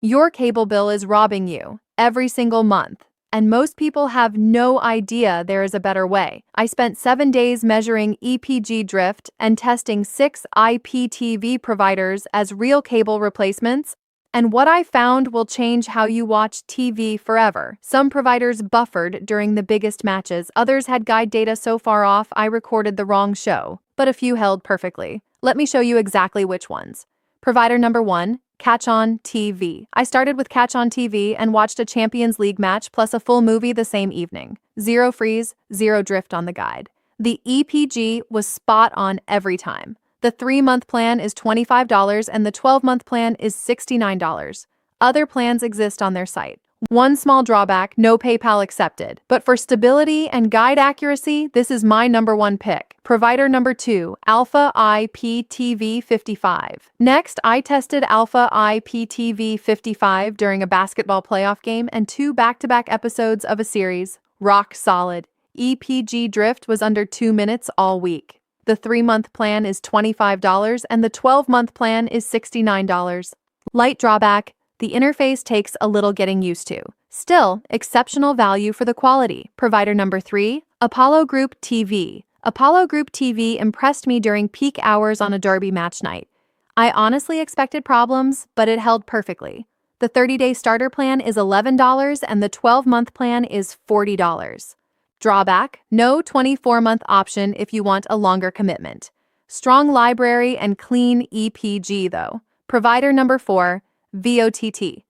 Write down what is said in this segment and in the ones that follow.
Your cable bill is robbing you every single month, and most people have no idea there is a better way. I spent 7 days measuring EPG drift and testing 6 IPTV providers as real cable replacements, and what I found will change how you watch TV forever. Some providers buffered during the biggest matches, others had guide data so far off I recorded the wrong show, but a few held perfectly. Let me show you exactly which ones. Provider number 1, Catchon TV. I started with Catchon TV and watched a Champions League match plus a full movie the same evening. Zero freeze, zero drift on the guide. The EPG was spot on every time. The 3-month plan is $25 and the 12-month plan is $69. Other plans exist on their site. One small drawback, no PayPal accepted. But for stability and guide accuracy, this is my number 1 pick. Provider number 2, Alfa IPTV 55. Next, I tested Alfa IPTV 55 during a basketball playoff game and 2 back-to-back episodes of a series. Rock solid. EPG drift was under 2 minutes all week. The 3-month plan is $25 and the 12-month plan is $69. Light drawback, the interface takes a little getting used to. Still, exceptional value for the quality. Provider number 3, Apollo Group TV. Apollo Group TV impressed me during peak hours on a derby match night. I honestly expected problems, but it held perfectly. The 30-day starter plan is $11 and the 12-month plan is $40. Drawback, no 24-month option if you want a longer commitment. Strong library and clean EPG though. Provider number 4, VeoTT.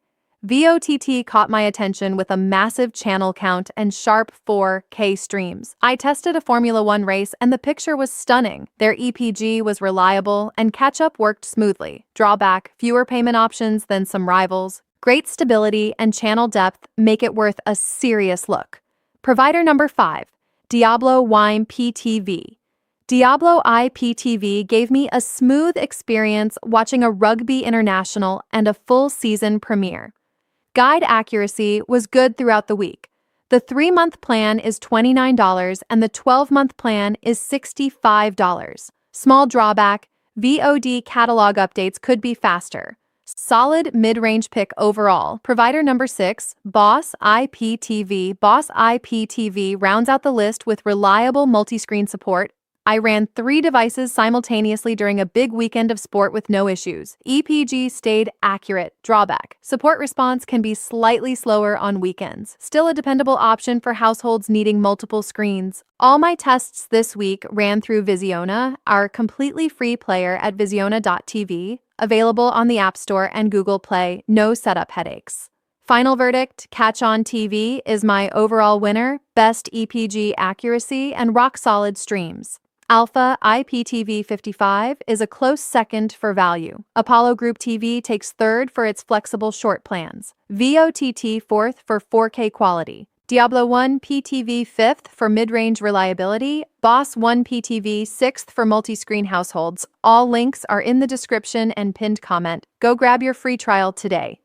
VeoTT caught my attention with a massive channel count and sharp 4K streams. I tested a Formula 1 race and the picture was stunning. Their EPG was reliable and catch-up worked smoothly. Drawback, fewer payment options than some rivals. Great stability and channel depth make it worth a serious look. Provider number 5, Diablo IPTV. Diablo IPTV gave me a smooth experience watching a rugby international and a full season premiere. Guide accuracy was good throughout the week. The 3-month plan is $29 and the 12-month plan is $65. Small drawback, VOD catalog updates could be faster. Solid mid-range pick overall. Provider number 6, Boss IPTV. Boss IPTV rounds out the list with reliable multi-screen support. I ran 3 devices simultaneously during a big weekend of sport with no issues. EPG stayed accurate. Drawback, support response can be slightly slower on weekends. Still a dependable option for households needing multiple screens. All my tests this week ran through Visiona, our completely free player at visiona.tv, available on the App Store and Google Play, no setup headaches. Final verdict, Catchon TV is my overall winner, best EPG accuracy and rock-solid streams. Alfa IPTV 55 is a close second for value. Apollo Group TV takes third for its flexible short plans. VeoTT fourth for 4K quality. Diablo 1 PTV 5th for mid-range reliability. Boss 1 PTV 6th for multi-screen households. All links are in the description and pinned comment. Go grab your free trial today.